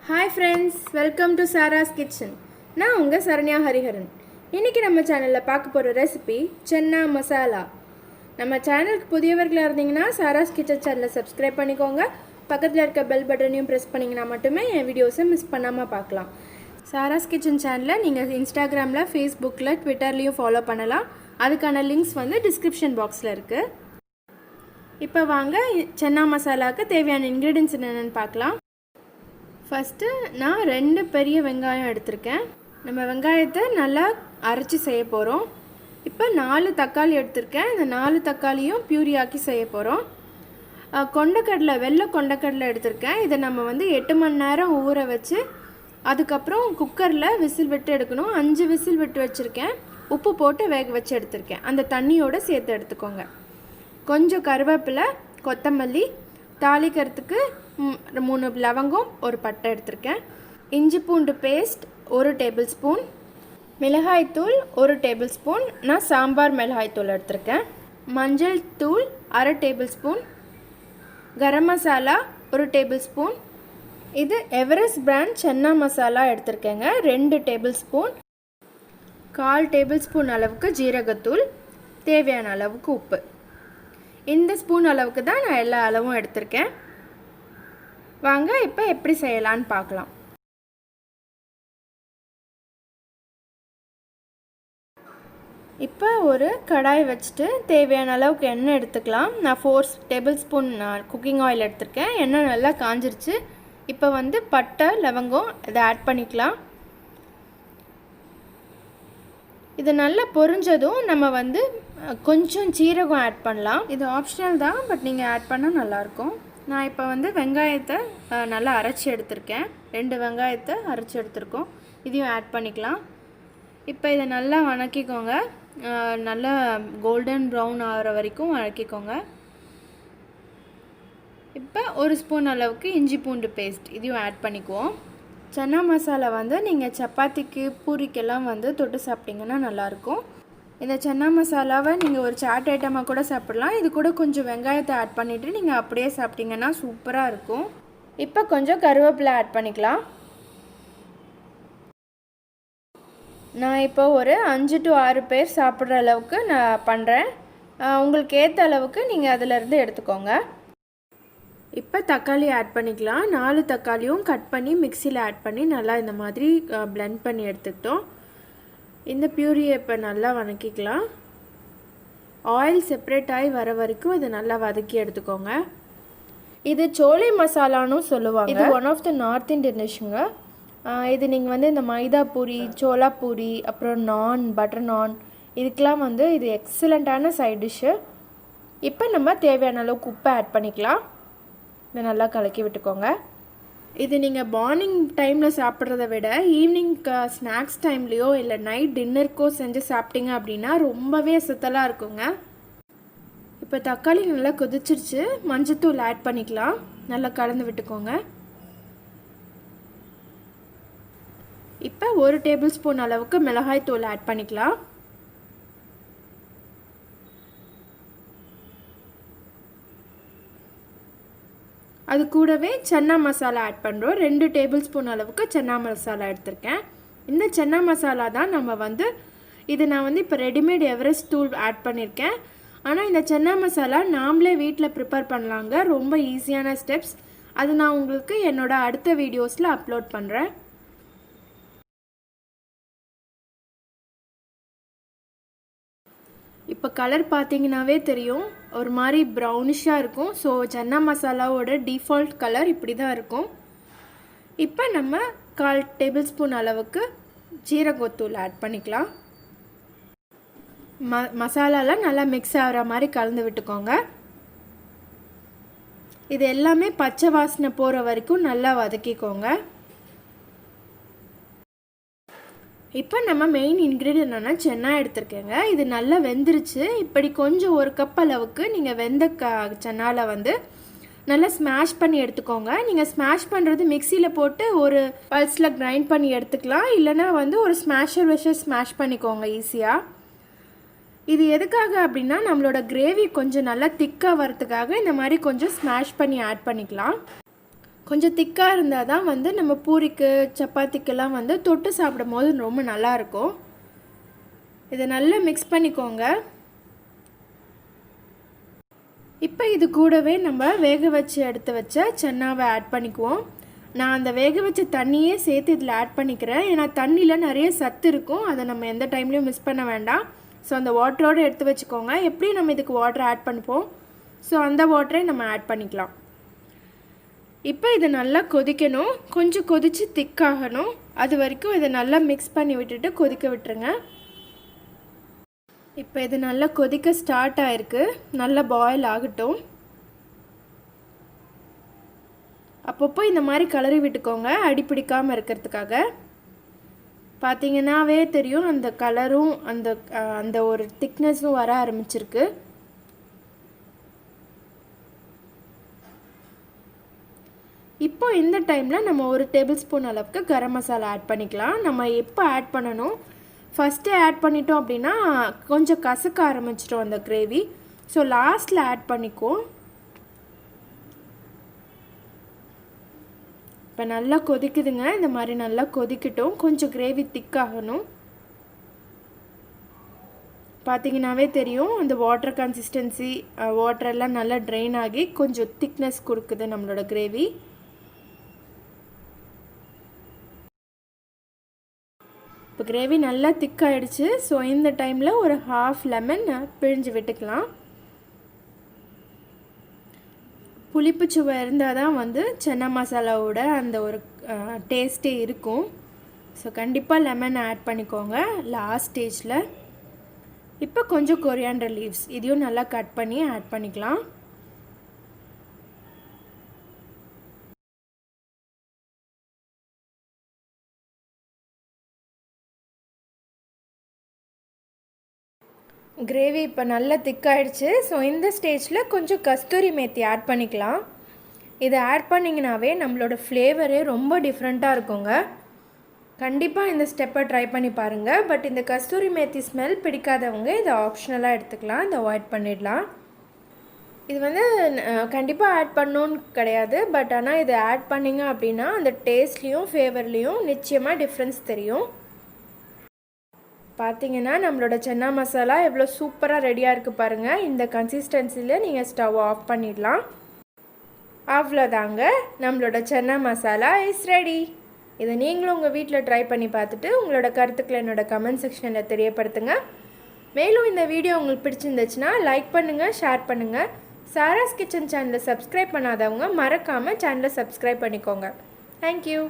Hi friends, welcome to Sara's kitchen. நான் உங்கள் சரண்யா ஹரிஹரன். இன்றைக்கி நம்ம சேனலில் பார்க்க போகிற ரெசிபி சென்னா மசாலா. நம்ம சேனலுக்கு புதியவர்களாக இருந்தீங்கன்னா சாராஸ் கிச்சன் சேனலை சப்ஸ்கிரைப் பண்ணிக்கோங்க. பக்கத்தில் இருக்க பெல் பட்டனையும் ப்ரெஸ் பண்ணிங்கன்னா மட்டுமே என் வீடியோஸை மிஸ் பண்ணாமல் பார்க்கலாம். சாராஸ் கிச்சன் சேனலை நீங்கள் இன்ஸ்டாகிராமில், ஃபேஸ்புக்கில், ட்விட்டர்லேயும் ஃபாலோ பண்ணலாம். அதுக்கான லிங்க்ஸ் வந்து டிஸ்கிரிப்ஷன் பாக்ஸில் இருக்குது. இப்போ வாங்க சென்னா மசாலாவுக்கு தேவையான இன்க்ரீடியன்ஸ் என்னென்னு பார்க்கலாம். ஃபஸ்ட்டு நான் 2 பெரிய வெங்காயம் எடுத்திருக்கேன். நம்ம வெங்காயத்தை நல்லா அரைச்சி செய்ய போகிறோம். இப்போ 4 தக்காளி எடுத்திருக்கேன். இந்த 4 தக்காளியும் பியூரி ஆக்கி செய்ய போகிறோம். கொண்டக்கடலை, வெள்ளை கொண்டக்கடலை எடுத்திருக்கேன். இதை நம்ம வந்து 8 மணி நேரம் ஊற வச்சு அதுக்கப்புறம் குக்கரில் விசில் விட்டு எடுக்கணும். 5 விசில் விட்டு வச்சுருக்கேன். உப்பு போட்டு வேக வச்சு எடுத்திருக்கேன். அந்த தண்ணியோடு சேர்த்து எடுத்துக்கோங்க. கொஞ்சம் கருவேப்பிலை, கொத்தமல்லி, தாளிக்கிறதுக்கு 3 லவங்கம், ஒரு பட்டை எடுத்திருக்கேன். இஞ்சி பூண்டு பேஸ்ட் 1 டேபிள் ஸ்பூன், மிளகாய்த்தூள் 1 டேபிள் ஸ்பூன், நான் சாம்பார் மிளகாய்த்தூள் எடுத்திருக்கேன். மஞ்சள் தூள் 1/2 table spoon, garam masala 1 table spoon. இது எவரெஸ்ட் பிராண்ட் சென்னா மசாலா எடுத்திருக்கேங்க, 2 டேபிள் ஸ்பூன். 1/4 டேபிள் ஸ்பூன் அளவுக்கு ஜீரகத்தூள், தேவையான அளவுக்கு உப்பு. இந்த ஸ்பூன் அளவுக்கு தான் நான் எல்லா அளவும் எடுத்திருக்கேன். வாங்க இப்போ எப்படி செய்யலான்னு பார்க்கலாம். இப்போ ஒரு கடாய் வச்சுட்டு தேவையான அளவுக்கு எண்ணெய் எடுத்துக்கலாம். நான் 4 டேபிள் ஸ்பூன் குக்கிங் ஆயில் எடுத்திருக்கேன். எண்ணெய் நல்லா காஞ்சிருச்சு. இப்போ வந்து பட்டை, லவங்கம் இதை ஆட் பண்ணிக்கலாம். இது நல்லா பொரிஞ்சதும் நம்ம வந்து கொஞ்சம் சீரகம் ஆட் பண்ணலாம். இது ஆப்ஷனல் தான், பட் நீங்கள் ஆட் பண்ணால் நல்லாயிருக்கும். நான் இப்போ வந்து வெங்காயத்தை நல்லா அரைச்சி எடுத்திருக்கேன். 2 வெங்காயத்தை அரைச்சி எடுத்திருக்கோம். இதையும் ஆட் பண்ணிக்கலாம். இப்போ இதை நல்லா வணக்கிக்கோங்க. நல்லா கோல்டன் ப்ரௌன் ஆகிற வரைக்கும் வணக்கிக்கோங்க. இப்போ 1 ஸ்பூன் அளவுக்கு இஞ்சி பூண்டு பேஸ்ட் இதையும் ஆட் பண்ணிக்குவோம். சன்னா மசாலா வந்து நீங்கள் சப்பாத்திக்கு, பூரிக்கெல்லாம் வந்து தொட்டு சாப்பிட்டிங்கன்னா நல்லாயிருக்கும். இந்த சன்னா மசாலாவை நீங்கள் ஒரு சாட் ஐட்டமாக கூட சாப்பிட்லாம். இது கூட கொஞ்சம் வெங்காயத்தை ஆட் பண்ணிவிட்டு நீங்கள் அப்படியே சாப்பிட்டிங்கன்னா சூப்பராக இருக்கும். இப்போ கொஞ்சம் கருவேப்பிலை ஆட் பண்ணிக்கலாம். நான் இப்போ ஒரு 5 to 6 பேர் சாப்பிட்ற அளவுக்கு நான் பண்ணுறேன். உங்களுக்கு ஏற்ற அளவுக்கு நீங்கள் அதிலேருந்து எடுத்துக்கோங்க. இப்போ தக்காளி ஆட் பண்ணிக்கலாம். 4 தக்காளியும் கட் பண்ணி மிக்சியில் ஆட் பண்ணி நல்லா இந்த மாதிரி பிளெண்ட் பண்ணி எடுத்துக்கிட்டோம். இந்த பியூரியை இப்போ நல்லா வதக்கிக்கலாம். ஆயில் செப்பரேட் ஆகி வர வரைக்கும் இதை நல்லா வதக்கி எடுத்துக்கோங்க. இது சோலை மசாலான்னு சொல்லுவாங்க. இது one of the North Indian டிஷ்ஷுங்க. இது நீங்கள் வந்து இந்த மைதா பூரி, சோளா பூரி, அப்புறம் நான், பட்டர் நான், இதுக்கெலாம் வந்து இது எக்ஸலண்ட்டான சைட் டிஷ்ஷு. இப்போ நம்ம தேவையான அளவுக்கு உப்பு ஆட் பண்ணிக்கலாம். இதை நல்லா கலக்கி விட்டுக்கோங்க. இது நீங்கள் மார்னிங் டைமில் சாப்பிட்றத விட ஈவினிங் ஸ்நாக்ஸ் டைம்லேயோ இல்லை நைட் டின்னருக்கோ செஞ்சு சாப்பிட்டீங்க அப்படின்னா ரொம்பவே சுத்தலாக இருக்குங்க. இப்போ தக்காளி நல்லா கொதிச்சிருச்சு. மஞ்சத்தூள் ஆட் பண்ணிக்கலாம். நல்லா கலந்து விட்டுக்கோங்க. இப்போ 1 டேபிள் ஸ்பூன் அளவுக்கு மிளகாய் தூள் ஆட் பண்ணிக்கலாம். அது கூடவே சன்னா மசாலா ஆட் பண்ணுறோம். 2 டேபிள் ஸ்பூன் அளவுக்கு சன்னா மசாலா எடுத்திருக்கேன். இந்த சன்னா மசாலா தான் நம்ம வந்து நான் வந்து இப்போ ரெடிமேட் எவரெஸ்ட் தூள் ஆட் பண்ணியிருக்கேன். ஆனால் இந்த சன்னா மசாலா நாமளே வீட்டில் ப்ரிப்பேர் பண்ணலாங்க. ரொம்ப ஈஸியான ஸ்டெப்ஸ். அது நான் உங்களுக்கு என்னோடய அடுத்த வீடியோஸில் அப்லோட் பண்ணுறேன். இப்போ கலர் பார்த்தீங்கன்னாவே தெரியும், ஒரு மாதிரி ப்ரௌனிஷாக இருக்கும். ஸோ சன்னா மசாலாவோட டிஃபால்ட் கலர் இப்படி தான் இருக்கும். இப்போ நம்ம 1/4 டேபிள் ஸ்பூன் அளவுக்கு ஜீரகத்தூள் ஆட் பண்ணிக்கலாம். மசாலாலாம் நல்லா மிக்ஸ் ஆகிற மாதிரி கலந்து விட்டுக்கோங்க. இது எல்லாமே பச்சை வாசனை போகிற வரைக்கும் நல்லா வதக்கிக்கோங்க. இப்போ நம்ம மெயின் இன்க்ரீடியன்ட் என்னென்னா சென்னா எடுத்திருக்கேங்க. இது நல்லா வெந்துருச்சு. இப்படி கொஞ்சம் 1 கப் அளவுக்கு நீங்கள் வெந்த சென்னாவில் வந்து நல்லா ஸ்மாஷ் பண்ணி எடுத்துக்கோங்க. நீங்கள் ஸ்மாஷ் பண்ணுறது மிக்சியில் போட்டு ஒரு பல்ஸில் கிரைண்ட் பண்ணி எடுத்துக்கலாம். இல்லைனா வந்து ஒரு ஸ்மாஷர் வச்சு ஸ்மாஷ் பண்ணிக்கோங்க ஈஸியாக. இது எதுக்காக அப்படின்னா நம்மளோட கிரேவி கொஞ்சம் நல்லா திக்காக வரதுக்காக இந்த மாதிரி கொஞ்சம் ஸ்மாஷ் பண்ணி ஆட் பண்ணிக்கலாம். கொஞ்சம் திக்காக இருந்தால் தான் வந்து நம்ம பூரிக்கு சப்பாத்திக்கெல்லாம் வந்து தொட்டு சாப்பிடும் போது ரொம்ப நல்லாயிருக்கும். இதை நல்லா மிக்ஸ் பண்ணிக்கோங்க. இப்போ இது கூடவே நம்ம வேக வச்சு எடுத்து வச்ச சன்னாவை ஆட் பண்ணிக்குவோம். நான் அந்த வேக வச்ச தண்ணியே சேர்த்து இதில் ஆட் பண்ணிக்கிறேன். ஏன்னா தண்ணியில் நிறைய சத்து இருக்கும், அதை நம்ம எந்த டைம்லையும் மிஸ் பண்ண வேண்டாம். ஸோ அந்த வாட்டரோடு எடுத்து வச்சுக்கோங்க. எப்படி நம்ம இதுக்கு வாட்டர் ஆட் பண்ணிப்போம், ஸோ அந்த வாட்டரை நம்ம ஆட் பண்ணிக்கலாம். இப்போ இதை நல்லா கொதிக்கணும். கொஞ்சம் கொதித்து திக்காகணும். அது வரைக்கும் இதை நல்லா மிக்ஸ் பண்ணி விட்டுட்டு கொதிக்க விட்டுருங்க. இப்போ இது நல்லா கொதிக்க ஸ்டார்ட் ஆகிருக்கு. நல்லா பாயில் ஆகட்டும். அப்பப்போ இந்த மாதிரி கிளறி விட்டுக்கோங்க, அடி பிடிக்காமல் இருக்கிறதுக்காக. பார்த்தீங்கன்னாவே தெரியும் அந்த கலரும் அந்த ஒரு திக்னஸும் வர ஆரம்பிச்சிருக்கு. இப்போ இந்த டைமில் நம்ம 1 டேபிள் ஸ்பூன் அளவுக்கு கரம் மசாலா ஆட் பண்ணிக்கலாம். நம்ம எப்போ ஆட் பண்ணணும், ஃபஸ்ட்டே ஆட் பண்ணிட்டோம் அப்படின்னா கொஞ்சம் கசக்க ஆரம்பிச்சிட்டோம் அந்த கிரேவி. ஸோ லாஸ்ட்டில் ஆட் பண்ணிக்குவோம். இப்போ நல்லா கொதிக்குதுங்க. இந்த மாதிரி நல்லா கொதிக்கட்டும். கொஞ்சம் கிரேவி திக்காகணும். பார்த்தீங்கன்னாவே தெரியும் அந்த வாட்டர் கன்சிஸ்டன்சி, வாட்டரெல்லாம் நல்லா ட்ரெயின் ஆகி கொஞ்சம் திக்னஸ் கொடுக்குது நம்மளோட கிரேவி. இப்போ கிரேவி நல்லா திக்காயிடுச்சு. ஸோ இந்த டைமில் ஒரு ½ லெமன் பிழிஞ்சு விட்டுக்கலாம். புளிப்பு சுவை இருந்தால் தான் வந்து சன்னா மசாலாவோட அந்த ஒரு டேஸ்ட்டே இருக்கும். ஸோ கண்டிப்பாக லெமன் ஆட் பண்ணிக்கோங்க லாஸ்ட் ஸ்டேஜில். இப்போ கொஞ்சம் கொரியாண்டர் லீவ்ஸ் இதையும் நல்லா கட் பண்ணி ஆட் பண்ணிக்கலாம். கிரேவி இப்போ நல்லா திக்காயிடுச்சு. ஸோ இந்த ஸ்டேஜில் கொஞ்சம் கஸ்தூரி மேத்தி ஆட் பண்ணிக்கலாம். இதை ஆட் பண்ணிங்கனாவே நம்மளோட ஃப்ளேவரே ரொம்ப டிஃப்ரெண்ட்டாக இருக்குங்க. கண்டிப்பாக இந்த ஸ்டெப்பை ட்ரை பண்ணி பாருங்கள். பட் இந்த கஸ்தூரி மேத்தி ஸ்மெல் பிடிக்காதவங்க இதை ஆப்ஷனலாக எடுத்துக்கலாம், இதை அவாய்ட் பண்ணிடலாம். இது வந்து கண்டிப்பாக ஆட் பண்ணணுன்னு கிடையாது. பட் ஆனால் இதை ஆட் பண்ணிங்க அப்படின்னா அந்த டேஸ்ட்லேயும் ஃப்ளேவர்லேயும் நிச்சயமாக டிஃப்ரென்ஸ் தெரியும். பார்த்தீங்கன்னா நம்மளோட சன்னா மசாலா எவ்வளோ சூப்பராக ரெடியாக இருக்குது பாருங்கள். இந்த கன்சிஸ்டன்சியில் நீங்கள் ஸ்டவ் ஆஃப் பண்ணிடலாம். அவ்வளோதாங்க, நம்மளோட சன்னா மசாலா இஸ் ரெடி. இதை நீங்களும் உங்கள் வீட்டில் ட்ரை பண்ணி பார்த்துட்டு உங்களோட கருத்துக்களை என்னோட கமெண்ட் செக்ஷனில் தெரியப்படுத்துங்க. மேலும் இந்த வீடியோ உங்களுக்கு பிடிச்சிருந்துச்சுன்னா லைக் பண்ணுங்கள், ஷேர் பண்ணுங்கள். சாராஸ் கிச்சன் சேனலை சப்ஸ்கிரைப் பண்ணாதவங்க மறக்காமல் சேனலை சப்ஸ்கிரைப் பண்ணிக்கோங்க. தேங்க்யூ.